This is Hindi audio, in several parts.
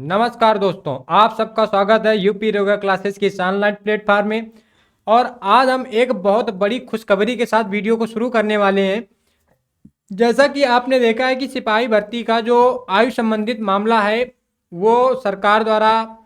नमस्कार दोस्तों, आप सबका स्वागत है यूपी योगा क्लासेस के इस ऑनलाइन प्लेटफॉर्म में। और आज हम एक बहुत बड़ी खुशखबरी के साथ वीडियो को शुरू करने वाले हैं। जैसा कि आपने देखा है कि सिपाही भर्ती का जो आयु संबंधित मामला है वो सरकार द्वारा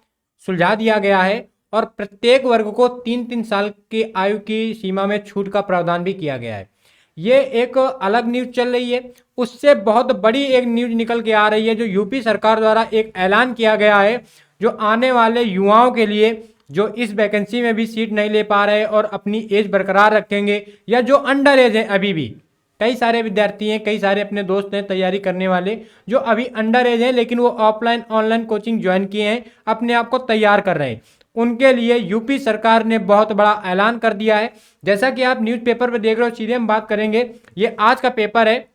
सुलझा दिया गया है और प्रत्येक वर्ग को 3-3 साल की आयु की सीमा में छूट का प्रावधान भी किया गया है। ये एक अलग न्यूज़ चल रही है। उससे बहुत बड़ी एक न्यूज़ निकल के आ रही है जो यूपी सरकार द्वारा एक ऐलान किया गया है, जो आने वाले युवाओं के लिए जो इस वैकेंसी में भी सीट नहीं ले पा रहे और अपनी एज बरकरार रखेंगे या जो अंडर एज है, अभी भी कई सारे विद्यार्थी हैं, कई सारे अपने दोस्त हैं तैयारी करने वाले जो अभी अंडर एज हैं लेकिन वो ऑफलाइन ऑनलाइन कोचिंग ज्वाइन किए हैं, अपने आप को तैयार कर रहे हैं। उनके लिए यूपी सरकार ने बहुत बड़ा ऐलान कर दिया है। जैसा कि आप न्यूज़पेपर पर देख रहे हो, सीधे हम बात करेंगे। ये आज का पेपर है,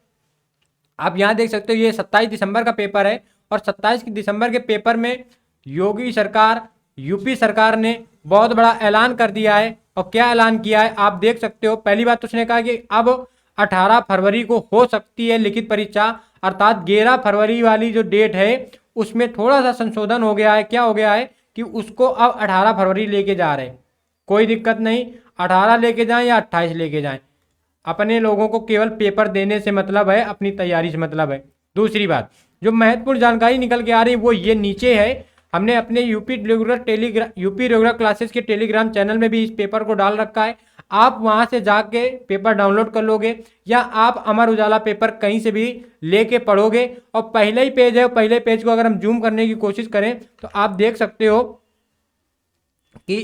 आप यहाँ देख सकते हो, ये 27 दिसंबर का पेपर है और 27 दिसंबर के पेपर में योगी सरकार, यूपी सरकार ने बहुत बड़ा ऐलान कर दिया है। और क्या ऐलान किया है आप देख सकते हो। पहली बात तो उसने कहा कि अब 18 फरवरी को हो सकती है लिखित परीक्षा, अर्थात 11 फरवरी वाली जो डेट है उसमें थोड़ा सा संशोधन हो गया है। क्या हो गया है कि उसको अब 18 फरवरी लेके जा रहे हैं। कोई दिक्कत नहीं, 18 लेके जाएं या 28 लेके जाएं, अपने लोगों को केवल पेपर देने से मतलब है, अपनी तैयारी से मतलब है। दूसरी बात जो महत्वपूर्ण जानकारी निकल के आ रही है वो ये नीचे है। हमने अपने यूपी रेगुलर क्लासेस के टेलीग्राम चैनल में भी इस पेपर को डाल रखा है। आप वहां से जाके पेपर डाउनलोड कर लोगे या आप अमर उजाला पेपर कहीं से भी लेके पढ़ोगे। और पहले ही पेज है, पहले पेज को अगर हम जूम करने की कोशिश करें तो आप देख सकते हो कि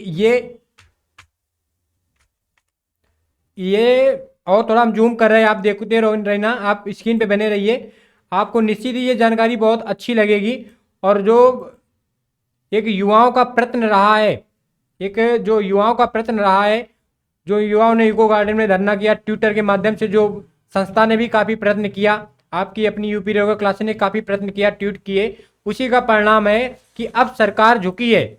ये और थोड़ा हम जूम कर रहे हैं, आप देखते रहना, आप स्क्रीन पे बने रहिए। आपको निश्चित ही ये जानकारी बहुत अच्छी लगेगी। और जो एक युवाओं का प्रयत्न रहा है, एक जो युवाओं का प्रयत्न रहा है, जो युवाओं ने इको गार्डन में धरना किया, ट्विटर के माध्यम से जो संस्था ने भी काफ़ी प्रयत्न किया, आपकी अपनी यूपी रेगुलर क्लास ने काफ़ी प्रयत्न किया, ट्वीट किए, उसी का परिणाम है कि अब सरकार झुकी है।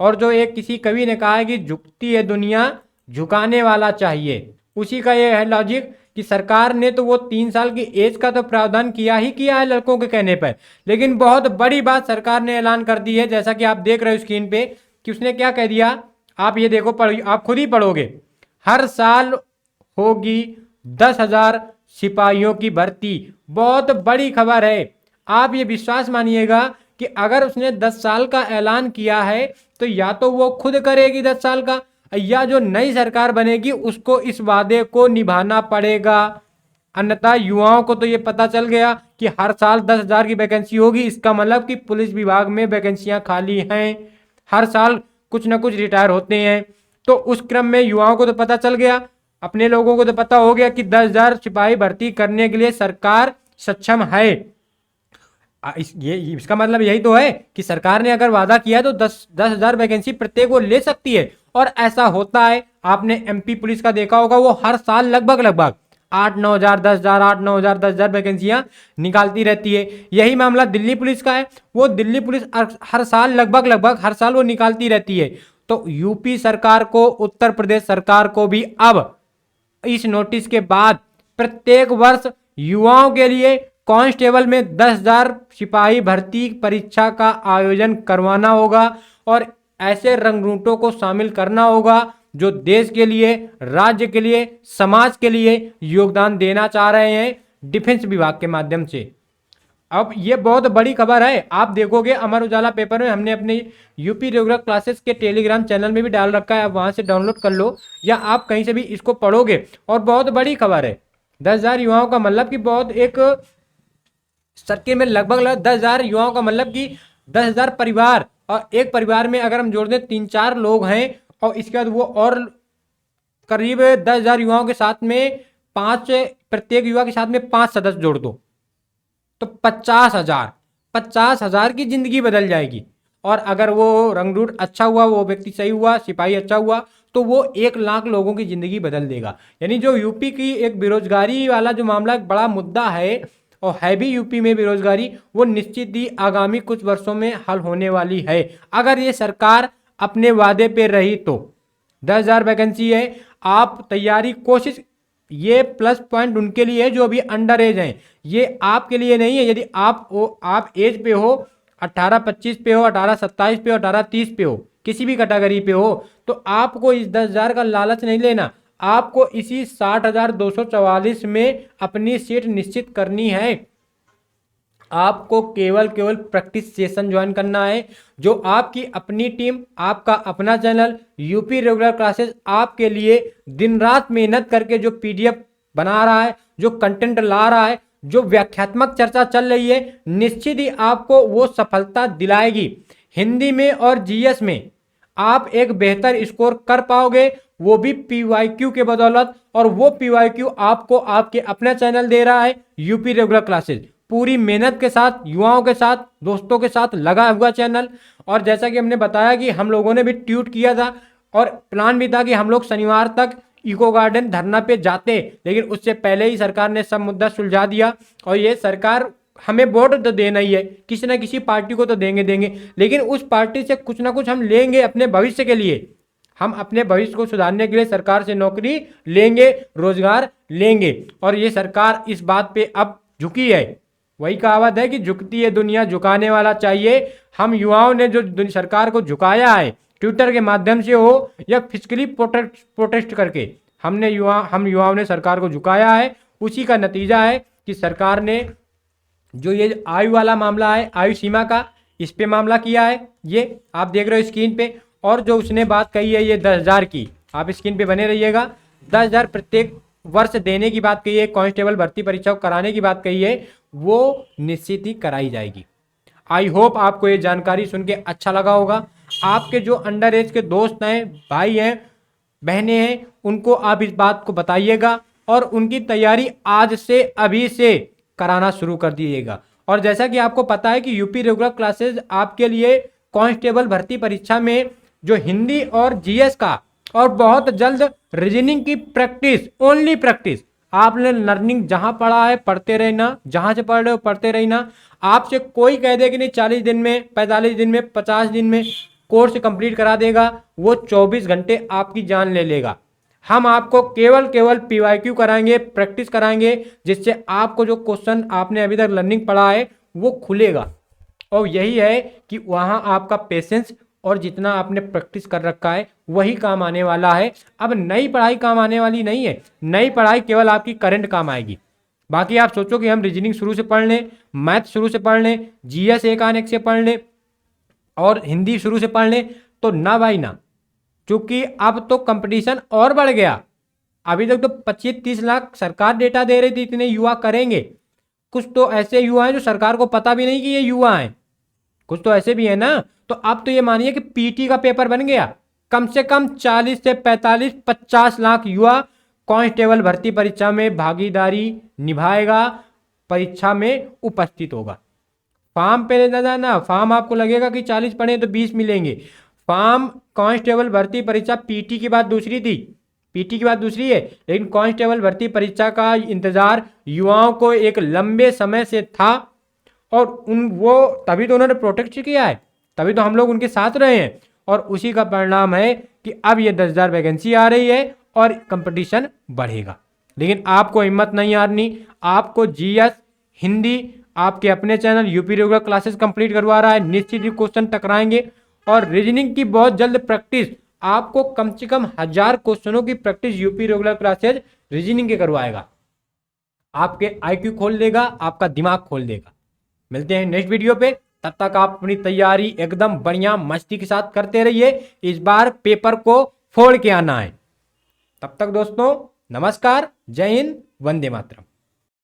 और जो एक किसी कवि ने कहा है कि झुकती है दुनिया, झुकाने वाला चाहिए, उसी का ये है लॉजिक कि सरकार ने तो वो 3 साल की एज का तो प्रावधान किया ही किया है लड़कों के कहने पर। लेकिन बहुत बड़ी बात सरकार ने ऐलान कर दी है, जैसा कि आप देख रहे हो स्क्रीन पे, कि उसने क्या कह दिया। आप ये देखो, आप खुद ही पढ़ोगे। हर साल होगी 10,000 सिपाहियों की भर्ती। बहुत बड़ी खबर है। आप ये विश्वास मानिएगा कि अगर उसने 10 साल का ऐलान किया है तो या तो वो खुद करेगी 10 साल का, या जो नई सरकार बनेगी उसको इस वादे को निभाना पड़ेगा। अन्यथा युवाओं को तो ये पता चल गया कि हर साल 10,000 की वैकेंसी होगी, इसका मतलब कि पुलिस विभाग में वैकेंसियां खाली हैं, हर साल कुछ ना कुछ रिटायर होते हैं। तो उस क्रम में युवाओं को तो पता चल गया, अपने लोगों को तो पता हो गया कि 10,000 सिपाही भर्ती करने के लिए सरकार सक्षम है। इसका मतलब यही तो है कि सरकार ने अगर वादा किया तो 10,000 वैकेंसी प्रत्येक वो ले सकती है। और ऐसा होता है, आपने एमपी पुलिस का देखा होगा, वो हर साल लगभग 8-9 हजार 10,000 8-9 हजार 10,000 वैकेंसियां निकालती रहती है। यही मामला दिल्ली पुलिस का है, वो दिल्ली पुलिस हर साल लगभग हर साल वो निकालती रहती है। तो यूपी सरकार को, उत्तर प्रदेश सरकार को भी अब इस नोटिस के बाद प्रत्येक वर्ष युवाओं के लिए कांस्टेबल में 10,000 सिपाही भर्ती परीक्षा का आयोजन करवाना होगा और ऐसे रंगरूटों को शामिल करना होगा जो देश के लिए, राज्य के लिए, समाज के लिए योगदान देना चाह रहे हैं डिफेंस विभाग के माध्यम से। अब ये बहुत बड़ी खबर है। आप देखोगे अमर उजाला पेपर में हमने अपने यूपी रेगुलर क्लासेस के टेलीग्राम चैनल में भी डाल रखा है, आप वहां से डाउनलोड कर लो या आप कहीं से भी इसको पढ़ोगे। और बहुत बड़ी खबर है, 10,000 युवाओं का मतलब कि बहुत एक सर्किल में लगभग 10,000 युवाओं का मतलब कि 10,000 परिवार, और एक परिवार में अगर हम जोड़ दें 3-4 लोग हैं और इसके बाद वो और करीब 10,000 युवाओं के साथ में प्रत्येक युवा के साथ में 5 सदस्य जोड़ दो तो 50,000 की जिंदगी बदल जाएगी। और अगर वो रंगरूट अच्छा हुआ, वो व्यक्ति सही हुआ, सिपाही अच्छा हुआ, तो वो 1 लाख लोगों की जिंदगी बदल देगा। यानी जो यूपी की एक बेरोजगारी वाला जो मामला एक बड़ा मुद्दा है और है भी यूपी में बेरोजगारी, वो निश्चित ही आगामी कुछ वर्षों में हल होने वाली है अगर ये सरकार अपने वादे पे रही तो। 10,000 वैकेंसी है, आप तैयारी कोशिश, ये प्लस पॉइंट उनके लिए है जो अभी अंडर एज हैं, ये आपके लिए नहीं है। यदि आप एज पे हो, 18-25 पे हो, 18-27 पे हो, 18-30 पे हो, किसी भी कैटेगरी पे हो, तो आपको इस 10,000 का लालच नहीं लेना। आपको इसी 60,244 में अपनी सीट निश्चित करनी है। आपको केवल केवल प्रैक्टिस सेशन ज्वाइन करना है। जो आपकी अपनी टीम, आपका अपना चैनल यूपी रेगुलर क्लासेस आपके लिए दिन रात मेहनत करके जो पीडीएफ बना रहा है, जो कंटेंट ला रहा है, जो व्याख्यात्मक चर्चा चल रही है, निश्चित ही आपको वो सफलता दिलाएगी। हिंदी में और जीएस में आप एक बेहतर स्कोर कर पाओगे, वो भी पीवाईक्यू के बदौलत। और वो पीवाईक्यू आपको आपके अपना चैनल दे रहा है यूपी रेगुलर क्लासेस, पूरी मेहनत के साथ, युवाओं के साथ, दोस्तों के साथ लगा हुआ चैनल। और जैसा कि हमने बताया कि हम लोगों ने भी ट्वीट किया था और प्लान भी था कि हम लोग शनिवार तक इको गार्डन धरना पे जाते, लेकिन उससे पहले ही सरकार ने सब मुद्दा सुलझा दिया। और ये सरकार हमें वोट तो देना ही है, किसी ना किसी पार्टी को तो देंगे, लेकिन उस पार्टी से कुछ ना कुछ हम लेंगे अपने भविष्य के लिए। हम अपने भविष्य को सुधारने के लिए सरकार से नौकरी लेंगे, रोजगार लेंगे। और ये सरकार इस बात पे अब झुकी है। वही कहावत है कि झुकती है दुनिया, झुकाने वाला चाहिए। हम युवाओं ने जो सरकार को झुकाया है, ट्विटर के माध्यम से हो या फिजिकली प्रोटेस्ट करके, हम युवाओं ने सरकार को झुकाया है। उसी का नतीजा है कि सरकार ने जो ये आयु वाला मामला है, आयु सीमा का, इस पे मामला किया है। ये आप देख रहे हो स्क्रीन पे। और जो उसने बात कही है ये 10,000 की, आप स्क्रीन पे बने रहिएगा। 10,000 प्रत्येक वर्ष देने की बात कही है, कांस्टेबल भर्ती परीक्षा को कराने की बात कही है, वो निश्चित ही कराई जाएगी। आई होप आपको ये जानकारी सुन के अच्छा लगा होगा। आपके जो अंडर एज के दोस्त हैं, भाई हैं, बहनें हैं, उनको आप इस बात को बताइएगा और उनकी तैयारी आज से, अभी से कराना शुरू कर दीजिएगा। और जैसा कि आपको पता है कि यूपी रेगुलर क्लासेस आपके लिए कांस्टेबल भर्ती परीक्षा में जो हिंदी और जीएस का और बहुत जल्द रीजनिंग की प्रैक्टिस, ओनली प्रैक्टिस, आपने लर्निंग जहां पढ़ा है पढ़ते रहना, जहां से पढ़ रहे हो पढ़ते रहना। आपसे कोई कह दे कि नहीं 40 दिन में, 45 दिन में, 50 दिन में कोर्स कंप्लीट करा देगा, वो 24 घंटे आपकी जान ले लेगा। हम आपको केवल केवल पीवाईक्यू कराएंगे, प्रैक्टिस कराएंगे, जिससे आपको जो क्वेश्चन आपने अभी तक लर्निंग पढ़ा है वो खुलेगा। और यही है कि वहां आपका पेशेंस और जितना आपने प्रैक्टिस कर रखा है वही काम आने वाला है। अब नई पढ़ाई काम आने वाली नहीं है, नई पढ़ाई केवल आपकी करंट काम आएगी। बाकी आप सोचो कि हम रीजनिंग शुरू से पढ़ लें, मैथ शुरू से पढ़ लें, जीएस एक आने से पढ़ लें और हिंदी शुरू से पढ़ लें, तो ना भाई ना। क्योंकि अब तो कंपटीशन और बढ़ गया। अभी तक तो 25-30 लाख सरकार डेटा दे रही थी, इतने युवा करेंगे। कुछ तो ऐसे युवा हैं जो सरकार को पता भी नहीं कि ये युवा हैं, कुछ तो ऐसे भी है ना। तो अब तो ये मानिए कि पीटी का पेपर बन गया। कम से कम 40 से 45-50 लाख युवा कांस्टेबल भर्ती परीक्षा में भागीदारी निभाएगा, परीक्षा में उपस्थित होगा। फॉर्म पे ना जाना, फॉर्म आपको लगेगा कि 40 पढ़े तो 20 मिलेंगे। फॉर्म कांस्टेबल भर्ती परीक्षा पीटी की बात दूसरी थी, पीटी की बात दूसरी है, लेकिन कांस्टेबल भर्ती परीक्षा का इंतजार युवाओं को एक लंबे समय से था। और वो तभी तो उन्होंने प्रोटेक्ट किया है, तभी तो हम लोग उनके साथ रहे हैं। और उसी का परिणाम है कि अब ये 10,000 वैकेंसी आ रही है और कंपटीशन बढ़ेगा। लेकिन आपको हिम्मत नहीं हारनी। आपको जीएस, हिंदी आपके अपने channel UP regular classes complete करवा रहा है, निश्चित ही क्वेश्चन टकराएंगे। और रीजनिंग की बहुत जल्द प्रैक्टिस, आपको कम से कम 1000 क्वेश्चनों की practice UP regular classes reasoning के करवाएगा। आपके आईक्यू खोल देगा, आपका दिमाग खोल देगा। मिलते हैं नेक्स्ट वीडियो पे, तब तक आप अपनी तैयारी एकदम बढ़िया मस्ती के साथ करते रहिए। इस बार पेपर को फोड़ के आना है। तब तक दोस्तों नमस्कार, जय हिंद, वंदे मातरम।